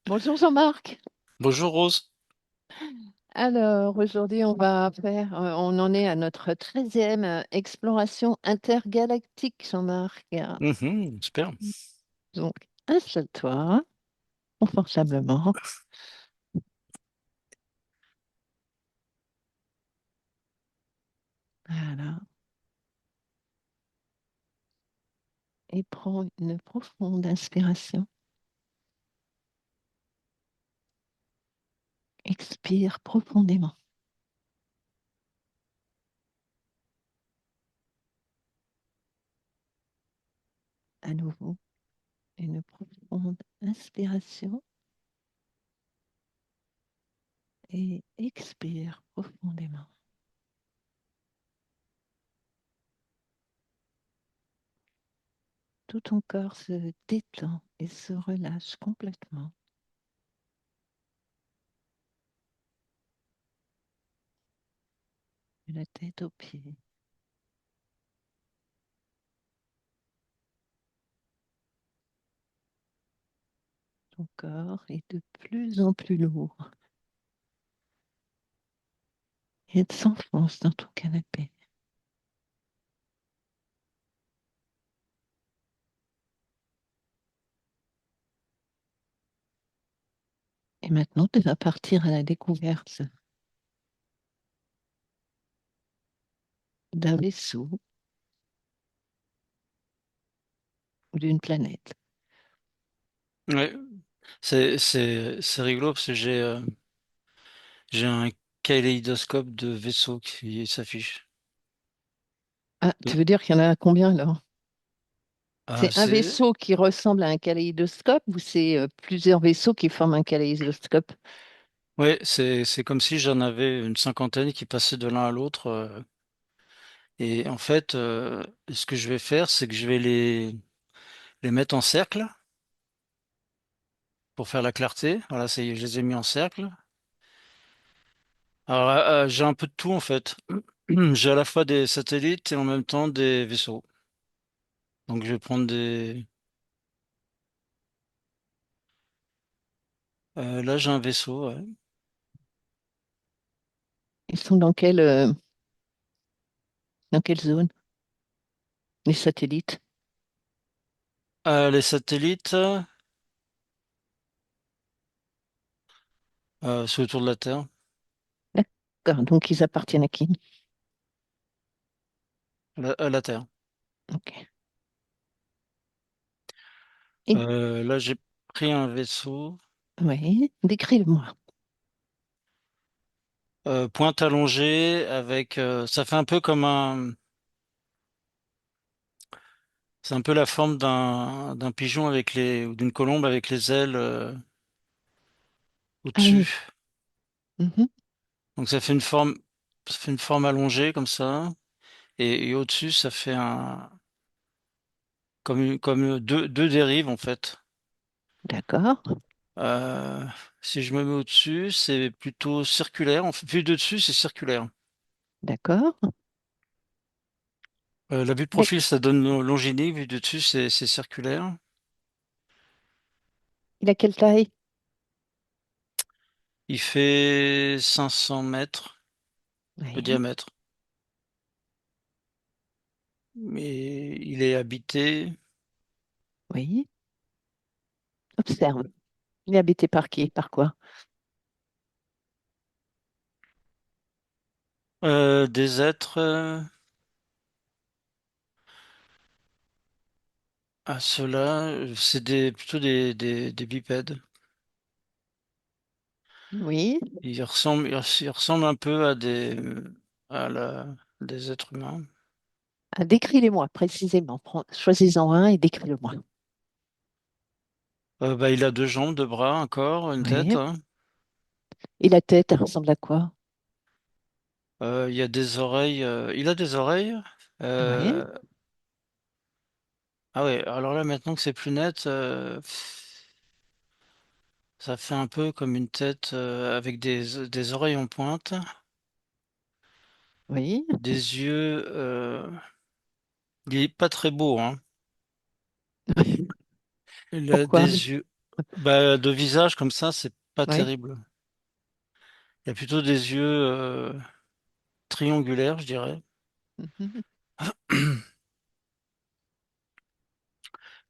Bonjour Jean-Marc. Bonjour Rose. Alors aujourd'hui on en est à notre 13e exploration intergalactique Jean-Marc. Super. Donc installe-toi confortablement, voilà, et prends une profonde inspiration. Expire profondément. À nouveau, une profonde inspiration et expire profondément. Tout ton corps se détend et se relâche complètement. De la tête aux pieds. Ton corps est de plus en plus lourd et s'enfonce dans ton canapé. Et maintenant, tu vas partir à la découverte d'un vaisseau ou d'une planète. Ouais, c'est rigolo parce que j'ai un kaléidoscope de vaisseaux qui s'affiche. Ah, tu Donc, veux dire qu'il y en a combien là? Ah, C'est un c'est vaisseau qui ressemble à un kaléidoscope ou c'est plusieurs vaisseaux qui forment un kaléidoscope? ouais, c'est comme si j'en avais une cinquantaine qui passaient de l'un à l'autre. Et en fait, ce que je vais faire, c'est que je vais les mettre en cercle pour faire la clarté. Voilà, ça y est, je les ai mis en cercle. Alors, j'ai un peu de tout en fait. J'ai à la fois des satellites et en même temps des vaisseaux. Donc, je vais prendre des. Là, j'ai un vaisseau. Ouais. Ils sont dans quelle zone? Les satellites. Les satellites, c'est autour de la Terre, D'accord, donc ils appartiennent à qui? à la Terre. Ok. Et, Là, j'ai pris un vaisseau, oui, décris-le-moi. pointe allongée, avec, ça fait un peu comme c'est un peu la forme d'un pigeon avec ou d'une colombe avec les ailes Ah oui. au-dessus. Mhm. Donc ça fait une forme allongée comme ça, et au-dessus, ça fait comme deux dérives en fait. D'accord, Euh, Si je me mets au-dessus, c'est plutôt circulaire. En fait, vu de dessus, c'est circulaire. d'accord. La vue de Il a, profil, ça donne longinique. Vue de dessus, c'est circulaire. il a quelle taille? Il fait 500 mètres de Oui, diamètre. Mais il est habité. oui. Observe. Il est habité par qui? Par quoi? Des êtres. À ceux-là, c'est plutôt des bipèdes. Oui. Ils ressemblent un peu des êtres humains. Ah, décris-les-moi précisément. Choisis-en un et décris-le-moi. Bah, il a deux jambes, deux bras, un corps, une tête, Oui. hein. Et la tête, elle ressemble à quoi? Il y a des oreilles. Il a des oreilles. Oui. Euh, Ah ouais, alors là, maintenant que c'est plus net, ça fait un peu comme une tête avec des oreilles en pointe, Oui. des yeux. Il est pas très beau, hein. Il a Pourquoi? des yeux. Bah, de visage comme ça, c'est pas Oui. terrible. Il y a plutôt des yeux triangulaires, je dirais. Mhm.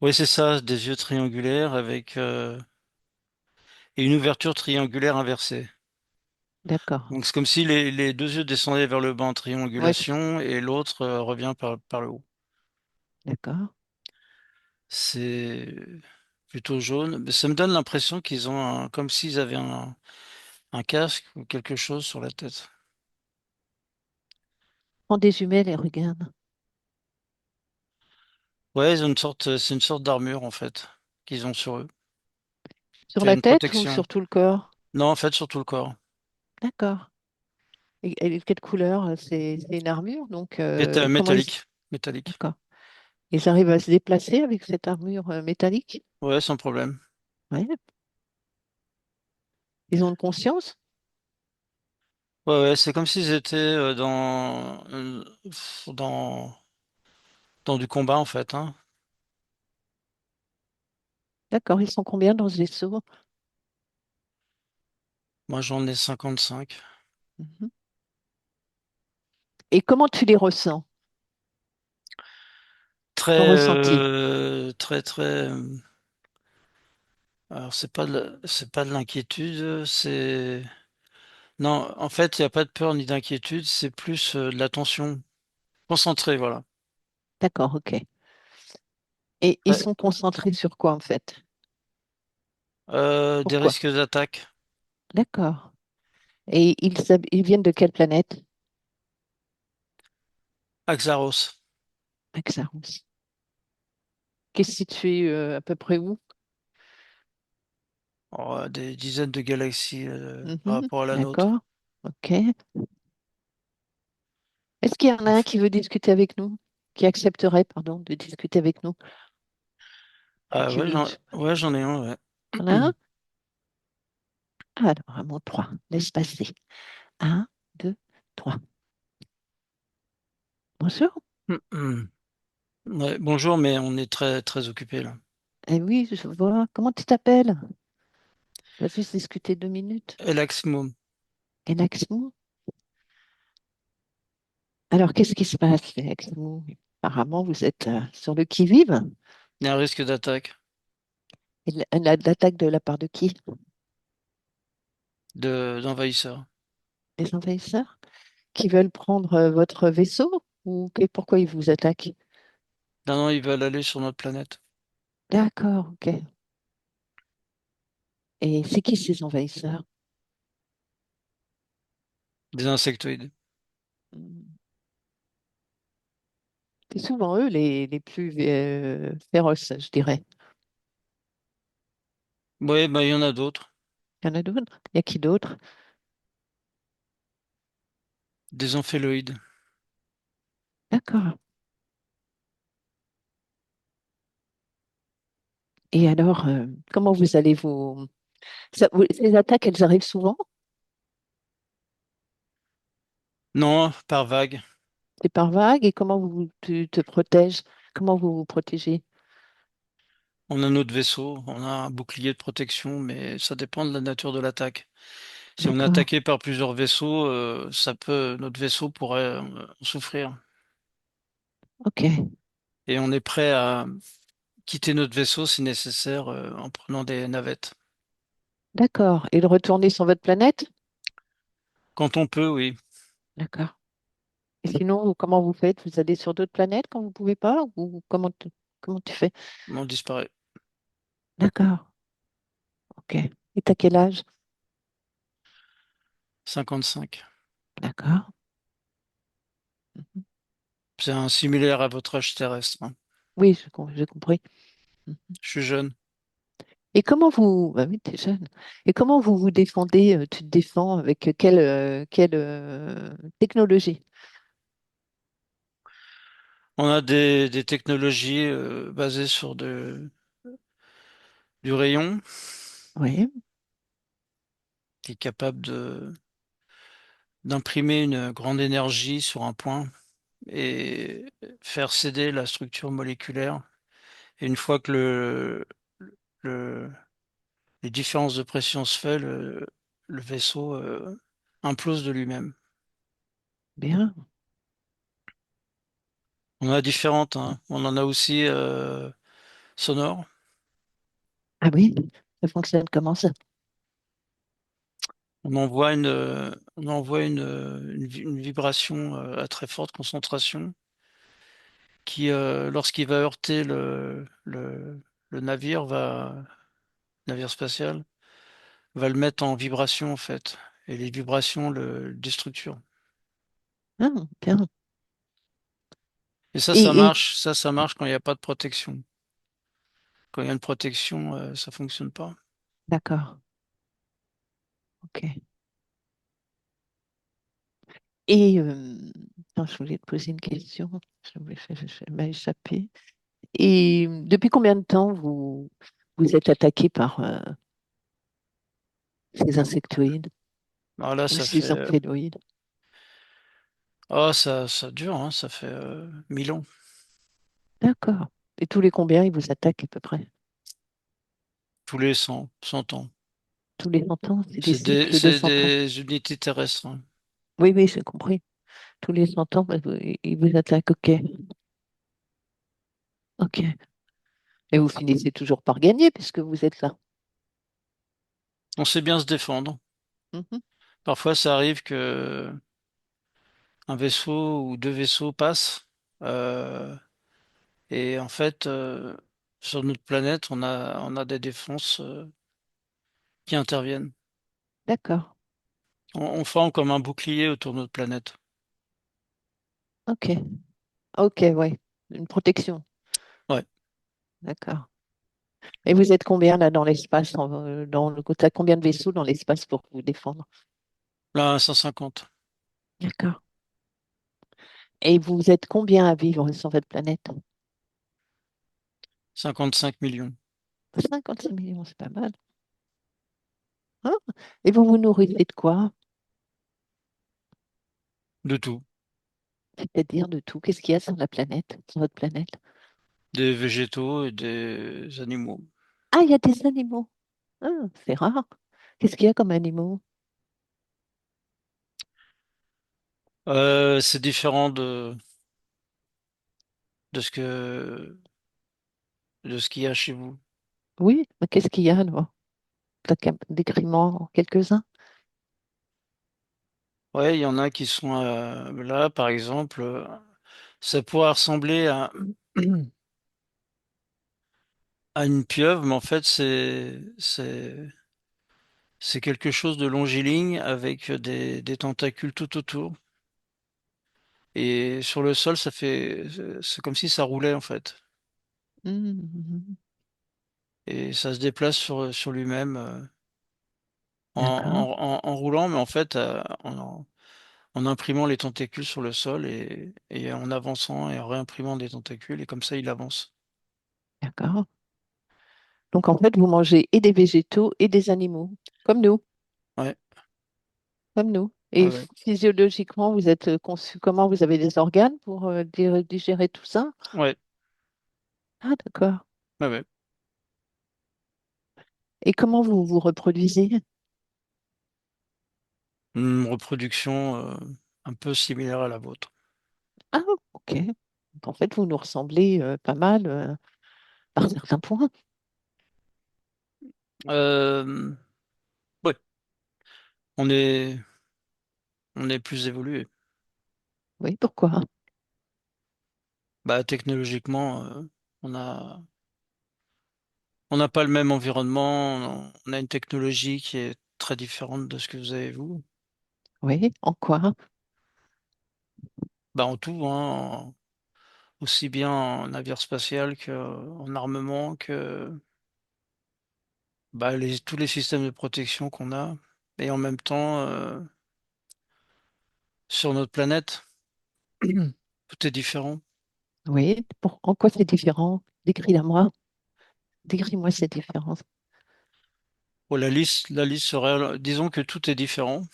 Oui, c'est ça, des yeux triangulaires avec et une ouverture triangulaire inversée. D'accord. Donc c'est comme si les deux yeux descendaient vers le bas en Oui, triangulation et l'autre revient par le haut. d'accord. C'est plutôt jaune. Mais ça me donne l'impression qu'ils ont comme s'ils avaient un casque ou quelque chose sur la tête. Prends des jumelles et regarde. Ouais, ils ont c'est une sorte d'armure en fait qu'ils ont sur eux. Sur C'est la une tête ou protection. sur tout le corps? Non, en fait, sur tout le corps. D'accord. Et quelle couleur? C'est une armure, donc comment ils... Métallique. Métallique. D'accord. Ils arrivent à se déplacer avec cette armure métallique? Ouais, sans problème. Oui. Ils ont une conscience? Ouais, ouais, c'est comme s'ils étaient dans, dans du combat, en fait, hein. D'accord. Ils sont combien dans ce vaisseau? Moi, j'en ai 55. Mhm. Et comment tu les ressens? Très, Ton ressenti? alors, c'est pas de l'inquiétude, non, en fait, il n'y a pas de peur ni d'inquiétude, c'est plus de l'attention concentrée, voilà. D'accord, ok. Et ils Ouais. sont concentrés sur quoi en fait? Des Pourquoi? risques d'attaque. D'accord. Et ils viennent de quelle planète? Axaros. Axaros. Qui est situé à peu près où? Oh, des dizaines de galaxies par Mhm. rapport à la nôtre. D'accord. Ok. Est-ce qu'il y en a un qui veut discuter avec nous? Qui accepterait, pardon, de discuter avec nous? Ah Qui ouais, veut... ouais, j'en ai un, ouais. Il y en a un? Alors, à mon 3. Laisse passer. Un, deux, trois. Bonjour. Ouais, bonjour, mais on est très très occupé là. Eh oui, je vois. Comment tu t'appelles? On va juste discuter 2 minutes. Elaximum. Et Laxmou? Alors, qu'est-ce qui se passe, Laxmou? Apparemment, vous êtes sur le qui-vive. Il y a un risque d'attaque Et l'attaque de la part de qui? d'envahisseurs. Les envahisseurs? Qui veulent prendre votre vaisseau? Ou pourquoi ils vous attaquent? Non, non, ils veulent aller sur notre planète. D'accord, ok. Et c'est qui ces envahisseurs? Des insectoïdes. Hmm. C'est souvent eux les plus féroces, je dirais. Oui, bah, il y en a d'autres. Il y en a d'autres? Il y a qui d'autre? Des amphéloïdes. D'accord. Et alors, comment vous allez vous... Ces attaques, elles arrivent souvent? Non, par vague. C'est par vague? Et comment tu te protèges? Comment vous vous protégez? On a notre vaisseau, on a un bouclier de protection, mais ça dépend de la nature de l'attaque. Si on est D'accord. attaqué par plusieurs vaisseaux, notre vaisseau pourrait en souffrir. Ok. Et on est prêt à quitter notre vaisseau si nécessaire en prenant des navettes. D'accord. Et de retourner sur votre planète? Quand on peut, oui, D'accord. Et sinon, comment vous faites? Vous allez sur d'autres planètes quand vous pouvez pas? Ou comment tu fais? on disparaît. D'accord. Ok. Et t'as quel âge? 55. D'accord. Mhm. C'est un similaire à votre âge terrestre, hein. Oui, j'ai compris. Mhm. Je suis jeune. Et comment vous... Bah oui, t'es jeune. Et comment vous vous défendez? Tu te défends avec quelle technologie? On a des technologies basées sur du rayon Oui. qui est capable d'imprimer une grande énergie sur un point et faire céder la structure moléculaire. Et une fois que le les différences de pression se fait, le vaisseau implose de lui-même. Bien. On en a différentes, hein. On en a aussi sonores. Ah oui, ça fonctionne comment ça? On envoie une vibration à très forte concentration qui, lorsqu'il va heurter le navire spatial, va le mettre en vibration en fait. Et les vibrations le déstructurent. Ah, bien. Et ça Et marche. Ça marche quand il n'y a pas de protection. Quand il y a une protection, ça fonctionne pas. d'accord, ok. Et attends, je voulais te poser une question. Je m'a échappé. Et depuis combien de temps vous êtes attaqué par ces insectoïdes Alors là, ou ça ces fait, amphéloïdes? oh, ça dure, hein, ça fait 1000 ans. D'accord. Et tous les combien ils vous attaquent à peu près? Tous les 100 ans. Tous les 100 ans? C'est des cycles de C'est 100 ans. des unités terrestres, hein. Oui, oui, j'ai compris. Tous les 100 ans, bah, ils vous attaquent. Ok. Ok. Et vous finissez toujours par gagner puisque vous êtes là. On sait bien se défendre. Mhm. Parfois, ça arrive que un vaisseau ou deux vaisseaux passent. euh, et en fait, sur notre planète, on a des défenses qui interviennent. D'accord. On forme comme un bouclier autour de notre planète. Ok. Ok, ouais. Une protection. Ouais. D'accord. Et vous êtes combien là dans l'espace, dans le côté, combien de vaisseaux dans l'espace pour vous défendre? Là, 150. D'accord. Et vous êtes combien à vivre sur votre planète? 55 millions. 55 millions, c'est pas mal. Hein. Et vous vous nourrissez de quoi? De tout. C'est-à-dire de tout. Qu'est-ce qu'il y a sur la planète, sur votre planète? Des végétaux et des animaux. Ah, il y a des animaux. Ah, c'est rare. Qu'est-ce qu'il y a comme animaux? C'est différent de de ce qu'il y a chez vous. Oui, mais qu'est-ce qu'il y a, là? Décris-moi quelques-uns. Ouais, il y en a qui sont là, par exemple, ça pourrait ressembler à une pieuvre, mais en fait, c'est quelque chose de longiligne avec des tentacules tout autour. Et sur le sol, c'est comme si ça roulait, en fait. Mhm. Et ça se déplace sur lui-même D'accord, en roulant, mais en fait, en imprimant les tentacules sur le sol et en avançant et en réimprimant des tentacules, et comme ça, il avance. d'accord. Donc en fait, vous mangez et des végétaux et des animaux, comme nous, Ouais, comme nous. ouais, Et ouais. physiologiquement, vous êtes conçu comment? Vous avez des organes pour digérer tout ça? Ouais, Ah, d'accord. ouais, ouais. Et comment vous vous reproduisez? Une reproduction un peu similaire à la vôtre. Ah, ok. Donc en fait, vous nous ressemblez pas mal par certains points. Euh, ouais, on est, on est plus évolué. Oui, pourquoi? Bah, technologiquement, on n'a pas le même environnement, on a une technologie qui est très différente de ce que vous avez vous. Oui, en quoi? Bah, en tout, hein, aussi bien en navire spatial qu'en armement, que bah, tous les systèmes de protection qu'on a. Et en même temps, sur notre planète, tout est différent. Oui, en quoi c'est différent? Décris-la-moi. Décris-moi cette différence. Bon, la liste serait, disons que tout est différent.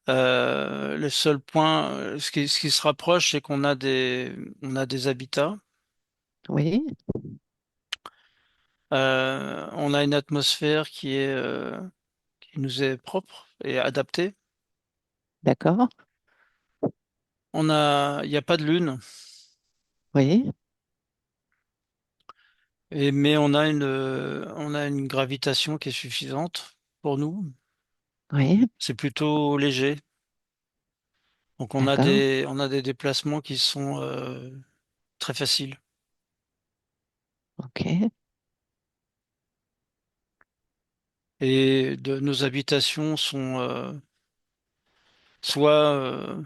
Le seul point, ce qui se rapproche, c'est on a des habitats. Oui, On a une atmosphère qui nous est propre et adaptée. D'accord. Il n'y a pas de lune, Oui, mais on a une gravitation qui est suffisante pour nous. oui, C'est plutôt léger. Donc d'accord. on a des déplacements qui sont très faciles. OK. Nos habitations sont soit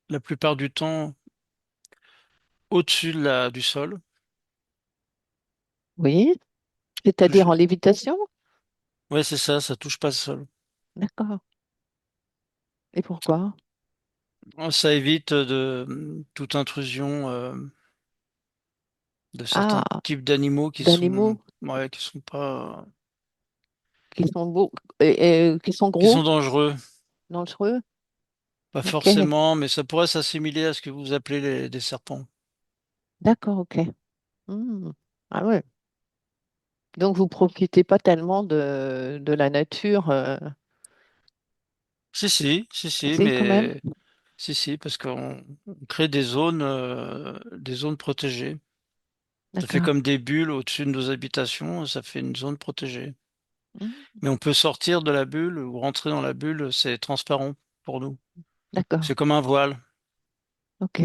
la plupart du temps au-dessus du sol. Oui, c'est-à-dire en Touche- lévitation? Ouais, c'est ça, ça touche pas le sol. D'accord. Et pourquoi? Ça évite toute intrusion de certains Ah, types d'animaux d'animaux ouais, qui sont pas, qui sont beaux, qui sont qui sont gros, dangereux. dangereux. Pas OK. forcément, mais ça pourrait s'assimiler à ce que vous appelez des serpents. D'accord, OK. Hmm. Ah ouais. Donc vous profitez pas tellement de la nature. Si, Si, quand même. mais si, parce qu'on crée des zones protégées. Ça fait D'accord. comme des bulles au-dessus de nos habitations, ça fait une zone protégée. Hmm. Mais on peut sortir de la bulle ou rentrer dans la bulle, c'est transparent pour nous. D'accord. C'est comme un voile. OK.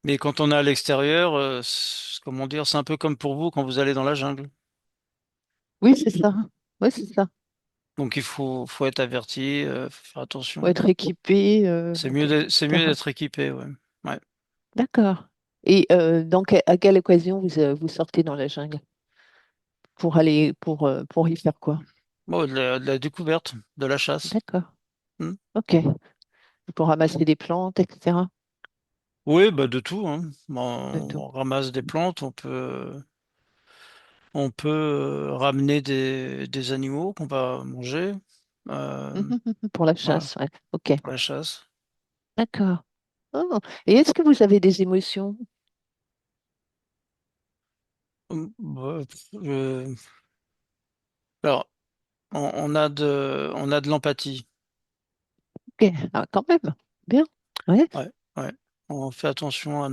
Mais quand on est à l'extérieur, comment dire, c'est un peu comme pour vous quand vous allez dans la jungle. Oui, c'est ça. Oui, c'est ça. Donc faut être averti, faut faire Faut attention. être équipé, OK, C'est mieux etc. d'être équipé, ouais. Ouais. D'accord. Et donc, à quelle occasion vous sortez dans la jungle pour aller pour y faire quoi? Bon, de la découverte, de la chasse. D'accord. Hmm. OK. Pour ramasser des plantes, etc. Oui, bah de tout, hein. Bon, De tout. on ramasse des plantes, on peut ramener des animaux qu'on va manger, euh, Pour la voilà, chasse, ouais. OK. pour la chasse. D'accord. Oh. Et est-ce que vous avez des émotions? Bah, alors, on a de l'empathie. OK. Ah, quand même. Bien. Ouais. Ouais, ouais. On fait attention à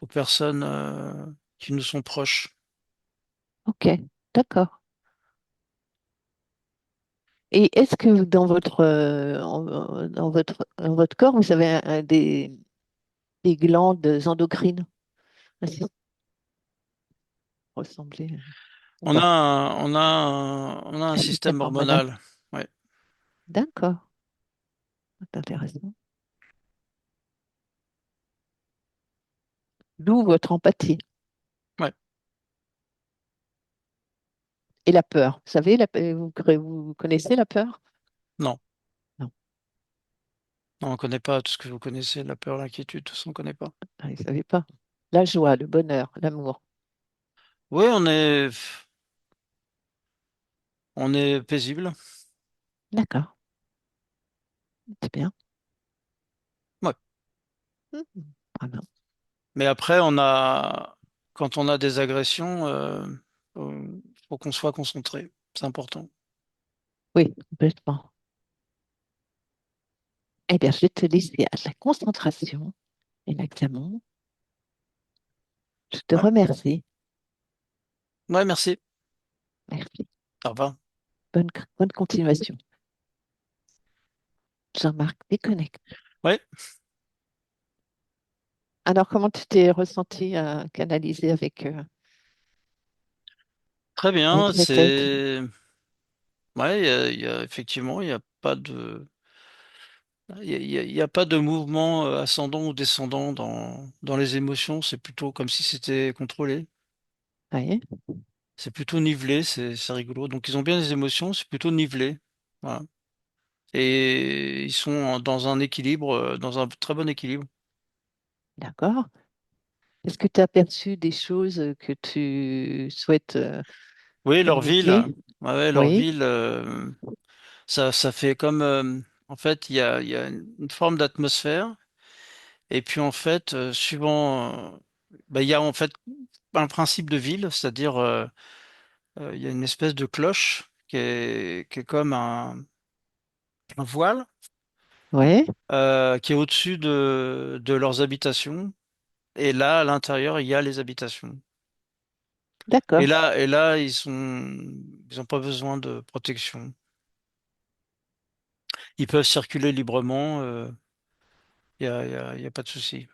aux personnes qui nous sont proches. OK. D'accord. Et est-ce que dans votre corps, vous avez des glandes endocrines? Est-ce que ça ressemblait ou pas? On a un Un système système hormonal. hormonal. Ouais, D'accord. C'est intéressant. D'où votre empathie ouais. et la peur. Vous savez, vous connaissez la peur? Non, Non, non, on connaît pas tout ce que vous connaissez, la peur, l'inquiétude, tout ça, on connaît pas. ah, vous ne savez pas. La joie, le bonheur, l'amour. Oui, on est paisible. D'accord. C'est bien. Ouais. Mhm. Ah non. Mais après, quand on a des agressions, faut qu'on soit concentré. C'est important. Oui, complètement. Eh bien, je vais te laisser à la concentration et l'examen. Je te Ouais, remercie. ouais, merci. Merci. Au revoir. Bonne continuation. Jean-Marc, déconnecte. Ouais, Alors, comment tu t'es ressenti à canaliser très bien. avec cette aide? Ouais, effectivement, il y a pas il y a pas de mouvement ascendant ou descendant dans les émotions. C'est plutôt comme si c'était contrôlé. Oui, C'est plutôt nivelé, c'est rigolo. Donc ils ont bien des émotions, c'est plutôt nivelé. Voilà. Et ils sont dans un équilibre, dans un très bon équilibre. d'accord. Est-ce que tu as aperçu des choses que tu souhaites Oui, leur ville, communiquer? ouais, leur Oui, ville, ça fait comme, en fait, il y a une forme d'atmosphère. Et puis en fait, suivant, bah, il y a en fait un principe de ville, c'est-à-dire il y a une espèce de cloche qui est comme un voile Ouais, qui est au-dessus de leurs habitations. Et là, à l'intérieur, il y a les habitations. d'accord. Et là, ils ont pas besoin de protection. Ils peuvent circuler librement. Il y a pas de souci.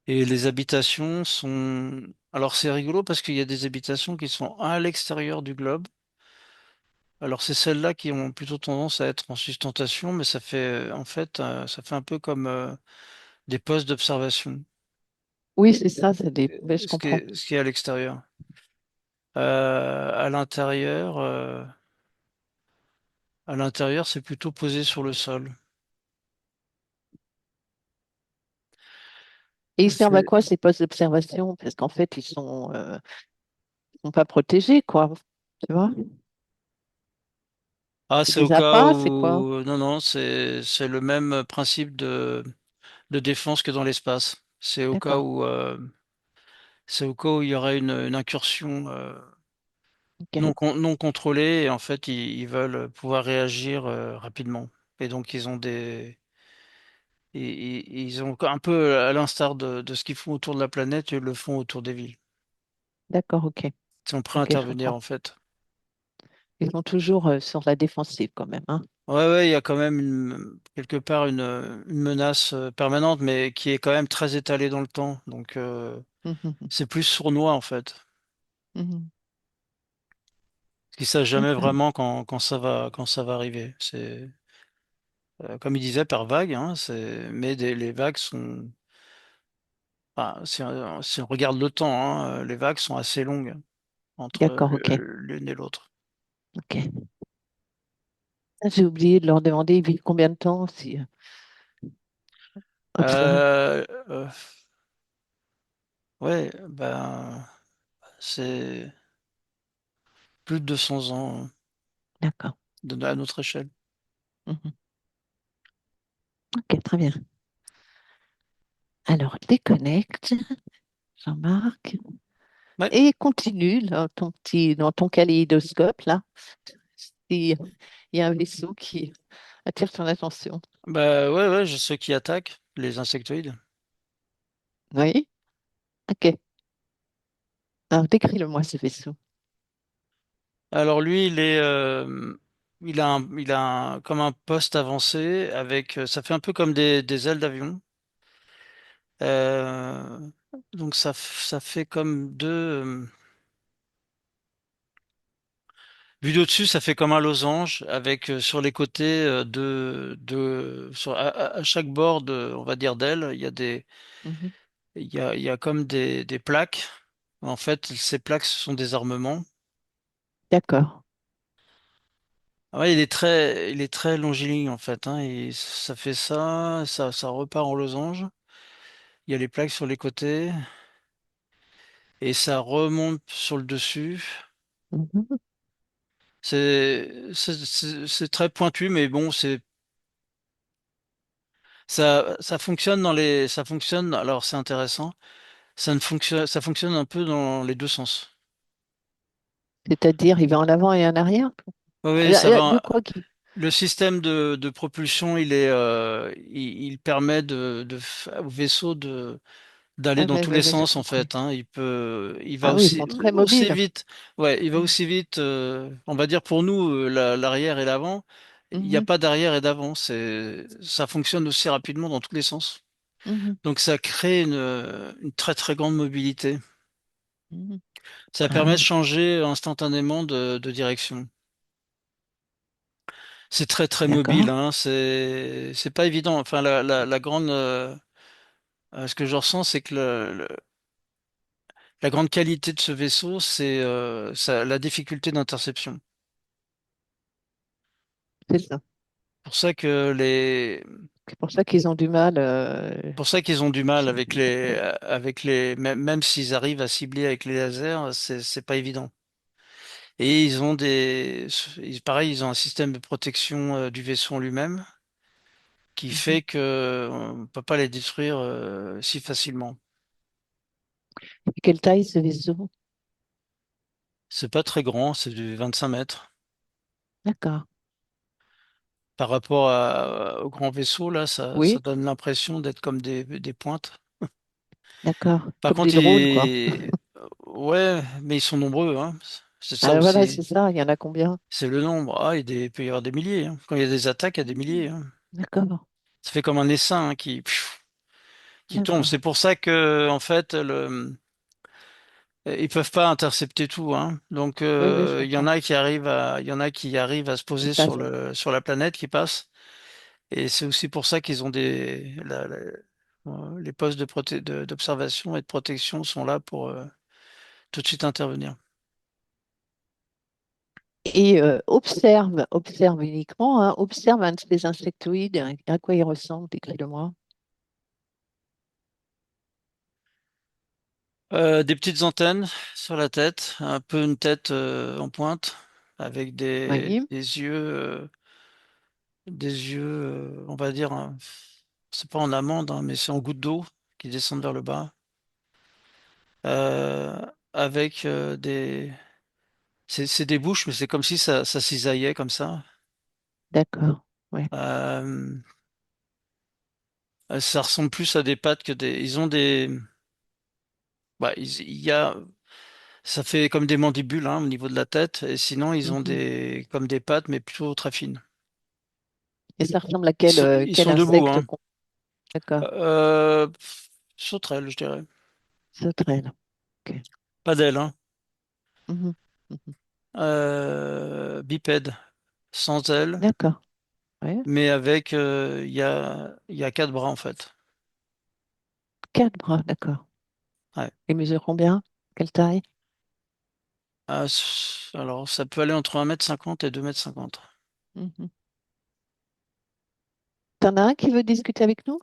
Et les habitations sont... Alors c'est rigolo parce qu'il y a des habitations qui sont à l'extérieur du globe. Alors c'est celles-là qui ont plutôt tendance à être en sustentation, mais ça fait en fait ça fait un peu comme des postes d'observation, Oui, c'est ça, ouais, je comprends. ce qui est à l'extérieur. À l'intérieur, à l'intérieur, c'est plutôt posé sur le sol. Et ils servent à C'est quoi ces postes d'observation? Parce qu'en fait, sont pas protégés, quoi. Tu vois? ah, C'est c'est au des cas appâts, c'est quoi? où non non, c'est le même principe de défense que dans l'espace. D'accord, C'est au cas où il y aurait une incursion ok, non contrôlés et en fait ils veulent pouvoir réagir rapidement. Et donc ils ont un peu à l'instar de ce qu'ils font autour de la planète, ils le font autour des villes. d'accord, ok, Ils sont prêts à ok, je intervenir comprends. en fait. Ils sont toujours sur la défensive quand même, hein. Ouais, ouais, il y a quand même quelque part une menace permanente, mais qui est quand même très étalée dans le temps. Donc Mhm, c'est plus sournois en fait. mhm. Parce qu'ils savent jamais D'accord, vraiment quand ça va arriver. C'est comme il disait par vague, hein, les vagues sont enfin, si on regarde le temps, hein, les vagues sont assez longues entre d'accord, ok, l'une et l'autre. ok. Ah, j'ai oublié de leur demander, ils vivent combien de temps si observe. Euh, euh, ouais, ben, c'est plus de 200 ans D'accord. à notre échelle. Mhm. Ok, très bien. Alors, déconnecte, Jean-Marc, Ouais, et continue dans ton kaléidoscope, là. Il y a un vaisseau qui attire ton attention. bah ouais, ouais, j'ai ceux qui attaquent les insectoïdes. Oui? Ok. Alors, décris-le-moi, ce vaisseau. Alors lui, il a comme un poste avancé avec, ça fait un peu comme des ailes d'avion. Euh, donc ça fait comme vu d'au-dessus, ça fait comme un losange avec sur les côtés à chaque bord on va dire d'aile, Mhm. il y a comme des plaques. En fait, ces plaques, ce sont des armements. D'accord. Ah ouais, il est très longiligne en fait, hein, et ça fait ça repart en losange. Il y a les plaques sur les côtés et ça remonte sur le dessus. Mhm. C'est très pointu, mais bon, ça fonctionne ça fonctionne. Alors c'est intéressant. Ça fonctionne un peu dans les deux sens. C'est-à-dire, il va en avant et en arrière? Oui, oui, ça De va. quoi qui? Le système de propulsion, il permet au vaisseau d'aller Ah, dans ouais, tous ouais, les ouais, j'ai sens en compris. fait, hein. Il va Ah oui, ils sont très aussi mobiles. vite. Ouais, il va Mhm. aussi vite. On va dire pour nous l'arrière et l'avant. Il n'y a Mhm. pas d'arrière et d'avant. Ça fonctionne aussi rapidement dans tous les sens. Mhm. Donc ça crée une très très grande mobilité. Mhm. Ça permet de Ah, changer instantanément de direction. C'est très très mobile, d'accord. hein. C'est pas évident. Enfin la grande ce que je ressens, c'est que la grande qualité de ce vaisseau, c'est la difficulté d'interception. C'est ça. Pour ça que les, C'est pour ça qu'ils ont du mal. pour ça qu'ils ont du mal Chez- même s'ils arrivent à cibler avec les lasers, c'est pas évident. Et ils ont pareil, ils ont un système de protection du vaisseau en lui-même. qui Mhm. fait que on ne peut pas les détruire si facilement. Et quelle taille ce vaisseau? C'est pas très grand, c'est du 25 mètres. D'accord. Par rapport au grand vaisseau, là, ça Oui, donne l'impression d'être comme des pointes. d'accord. Par Comme des contre, drones, quoi. ouais, mais ils sont nombreux, hein. C'est ça Ah, voilà, c'est aussi. ça. Il y en a combien? C'est le nombre. Ah, il peut y avoir des milliers, hein. Quand il y a des attaques, il y a des milliers, hein. D'accord, Ça fait comme un essaim, hein, qui tombe. d'accord. C'est pour ça que, en fait, ils peuvent pas intercepter tout, hein. Donc, Oui, oui, je comprends. il y en a qui arrivent à se Et poser ça, sur la planète qui passe. Et c'est aussi pour ça qu'ils ont les postes d'observation et de protection sont là pour tout de suite intervenir. et observe uniquement, hein, observe un de ces insectoïdes. À quoi il ressemble, décris-le-moi. Des petites antennes sur la tête, un peu une tête en pointe, avec Oui, des yeux, on va dire, hein, c'est pas en amande, hein, mais c'est en gouttes d'eau qui descendent vers le bas, euh, avec c'est des bouches, mais c'est comme si ça cisaillait comme ça. d'accord. Ouais. Euh, Ça ressemble plus à des pattes que des. Ils ont des. Bah, il y a. Ça fait comme des mandibules hein, au niveau de la tête, et sinon ils ont Mhm. des comme des pattes, mais plutôt très fines. Et ça ressemble à quel, Ils quel sont debout, insecte? hein. D'accord. Sauterelles, je dirais. Sauterelle. Ok. Pas d'ailes, hein. Mhm. Mhm. Bipède, sans ailes, D'accord. Ouais. mais avec il y a quatre bras en fait. Quatre bras, d'accord. Ouais. Et mesure combien? Quelle taille? Alors ça peut aller entre 1,50 m et 2,50 m. Mhm. T'en as un qui veut discuter avec nous?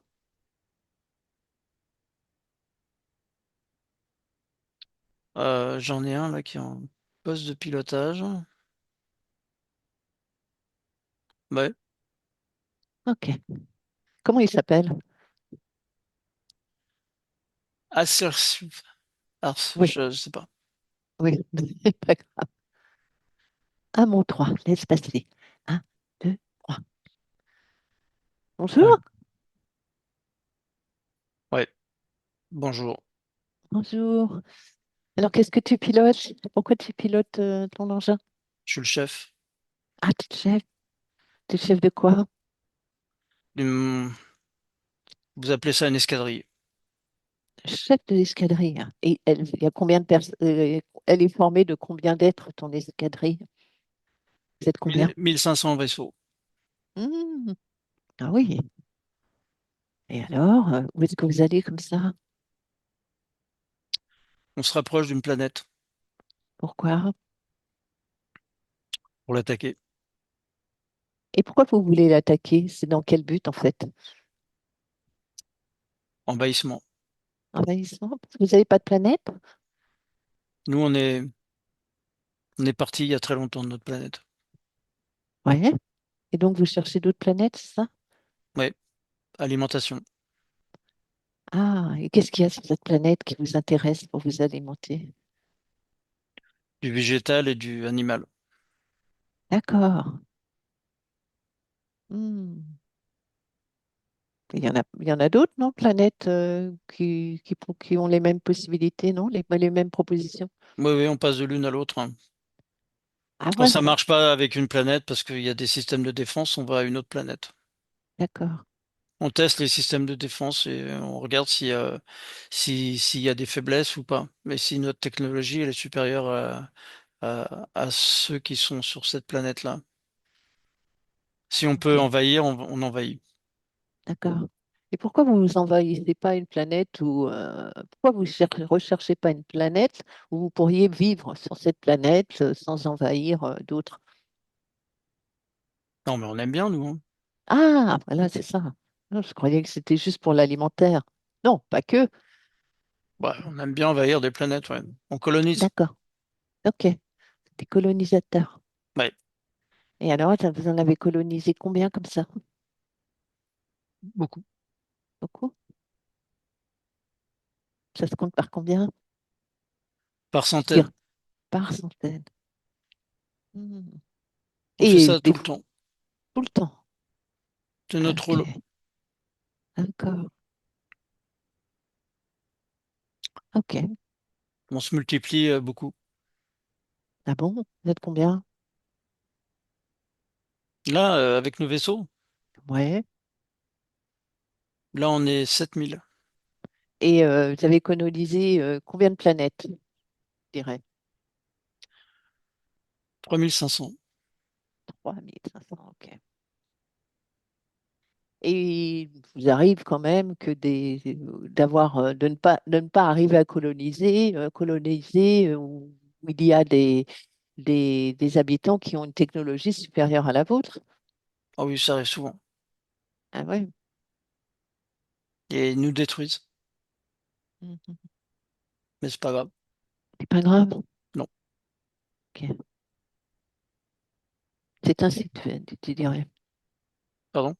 J'en ai un là qui est en poste de pilotage. Ouais. Ok. Comment il s'appelle? Assertif. Alors, Oui, je sais pas. oui. C'est pas grave. Un mot trois. Laisse passer. Un, deux, trois. Ouais. Bonjour. Ouais. Bonjour. Bonjour. Alors, qu'est-ce que tu pilotes? Pourquoi tu pilotes ton engin? Je suis le chef. Ah, tu es chef. Tu es chef de quoi? Hum, Vous appelez ça une escadrille. Chef de l'escadrille, hein. Et il y a combien de personnes? Elle est formée de combien d'êtres, ton escadrille? Vous êtes combien? 1500 vaisseaux. Hmm. Ah oui. Et alors, où est-ce que vous allez comme ça? On se rapproche d'une planète Pourquoi? pour l'attaquer. Et pourquoi vous voulez l'attaquer? C'est dans quel but en fait? Envahissement. Envahissement? Parce que vous n'avez pas de planète? Nous, on est parti il y a très longtemps de notre planète. Ouais. Et donc vous cherchez d'autres planètes, c'est ça? Ouais. Alimentation. Ah, et qu'est-ce qu'il y a sur cette planète qui vous intéresse pour vous alimenter? Du végétal et du animal. D'accord. Hmm. Il y en a d'autres, non? Planètes qui ont les mêmes possibilités, non? Les mêmes propositions. Oui, oui, on passe de l'une à l'autre, hein. Ah Quand ça voilà, marche pas avec une planète parce qu'il y a des systèmes de défense, on va à une autre planète. d'accord. On teste les systèmes de défense et on regarde s'il y a des faiblesses ou pas. Mais si notre technologie elle est supérieure à ceux qui sont sur cette planète-là. Si on peut Ok, envahir, on envahit. d'accord. Et pourquoi vous vous envahissez pas une planète ou pourquoi vous recherchez pas une planète où vous pourriez vivre sur cette planète sans envahir d'autres? Non, mais on aime bien, nous, hein. Ah, voilà, c'est ça. Non, je croyais que c'était juste pour l'alimentaire. Non, pas que. Ouais, on aime bien envahir des planètes, ouais. On colonise. D'accord. Ok. Des colonisateurs. Ouais. Et alors, vous en avez colonisé combien comme ça? beaucoup. Beaucoup? Ça se compte par combien? Par Je dirais centaines. par centaines. Hmm. On fait Et ça des tout le fois, temps. tout le temps. C'est Ah, notre ok, rôle. d'accord. Ok. On se multiplie beaucoup. Ah bon? Vous êtes combien? Là, avec nos vaisseaux, Ouais. là, on est 7000. Et vous avez colonisé combien de planètes, je dirais? 3500. 3500, ok. Et il vous arrive quand même que de ne pas arriver à coloniser où il y a des habitants qui ont une technologie supérieure à la vôtre. Ah oui, ça arrive souvent. Ah ouais. Et ils nous détruisent. Mhm. Mais c'est pas grave. C'est pas grave. Non. Ok. C'est ainsi que tu dirais. Pardon?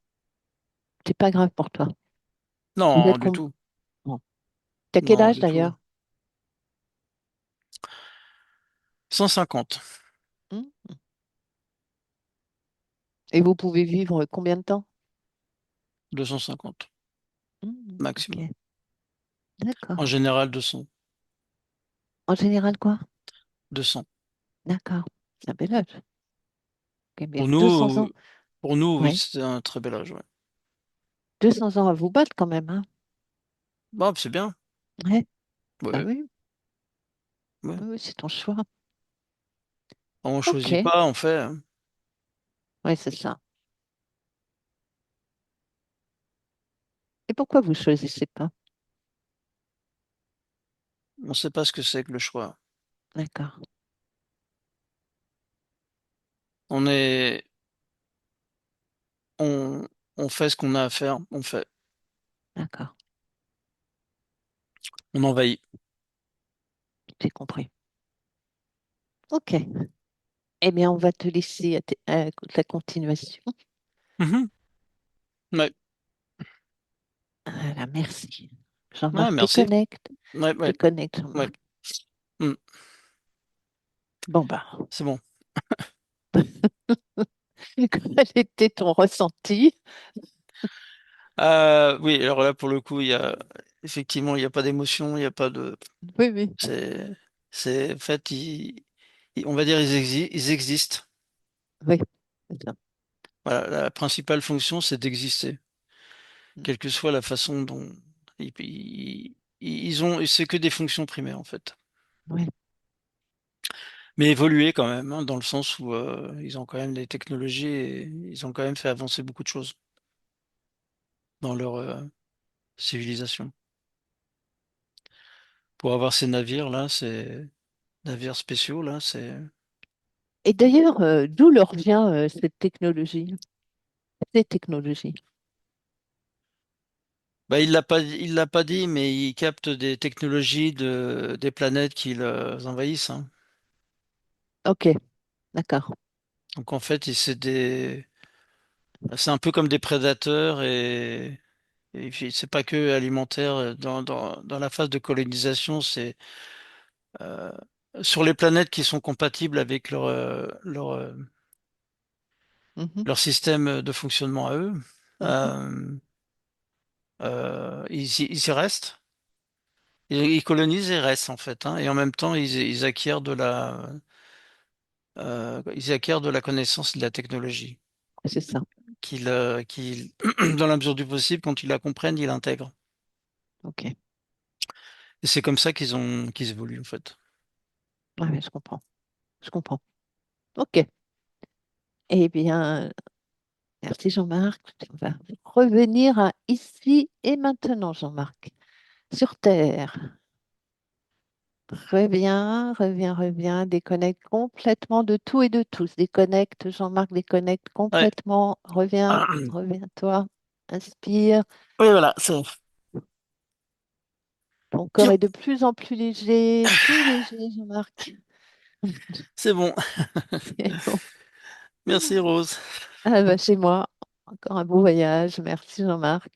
C'est pas grave pour toi. Vous Non, êtes du tout. bon. T'as quel Non, âge du tout. d'ailleurs? 150. Hmm. Et vous pouvez vivre combien de temps? 250. Hmm, Maximum. ok, En d'accord. général, 200. En général, quoi? 200. D'accord. C'est un bel âge. Ok, mais Pour 200 nous, ans. pour nous, oui, Ouais. c'est un très bel âge, ouais. 200 ans à vous battre quand même, hein? Bon, c'est bien. Ouais. Bah Ouais, oui, ouais. oui, oui, c'est ton choix. On choisit Ok. pas, on fait, hein. Oui, c'est ça. Et pourquoi vous choisissez pas? On sait pas ce que c'est que le choix. D'accord, On est, on, on fait ce qu'on a à faire, on fait. d'accord. On envahit. J'ai compris. Ok. Eh bien, on va te laisser à la continuation. Mhm. Ouais, Voilà, merci. ouais, Jean-Marc merci. Ouais, ouais, déconnecte, ouais. Jean-Marc. Mm. Bon, bah, C'est bon. quel était ton ressenti? Oui, alors là, pour le coup, effectivement, il n'y a pas d'émotion, il n'y a pas de, Oui, oui, c'est, en fait, on va dire, ils existent. oui, c'est ça. Voilà, la principale fonction, c'est d'exister, Mm. quelle que soit la façon dont ils ont, c'est que des fonctions primaires, en fait. Ouais. Mais évoluer quand même, hein, dans le sens où ils ont quand même des technologies et ils ont quand même fait avancer beaucoup de choses dans leur civilisation. Pour avoir ces navires là, ces navires spéciaux là, c'est. Et d'ailleurs, d'où leur vient cette technologie? Ces technologies. Bah, il l'a pas dit, mais ils captent des technologies des planètes qui les envahissent, hein. Ok, d'accord. Donc en fait, c'est un peu comme des prédateurs et puis, c'est pas que alimentaire. Dans la phase de colonisation, c'est euh, sur les planètes qui sont compatibles avec Mhm, leur système de fonctionnement à eux. mhm. euh, ils y restent. Ils colonisent et restent en fait, hein, et en même temps ils acquièrent de la connaissance et de la technologie C'est ça. dans la mesure du possible, quand ils la comprennent, ils l'intègrent. Ok. Et c'est comme ça qu'ils évoluent en fait. Ouais, ouais, je comprends. Je comprends. Ok. Eh bien, merci Jean-Marc. On va revenir à ici et maintenant, Jean-Marc. Sur Terre. Reviens, reviens, reviens. Déconnecte complètement de tout et de tous. Déconnecte, Jean-Marc, déconnecte Ouais. complètement. Reviens, reviens-toi. Inspire. Oui, voilà, Ton corps Tiens, est de plus en plus léger, Jean-Marc. c'est bon. C'est bon. Merci Rose. Ah bah, chez moi. Encore un beau voyage. Merci Jean-Marc.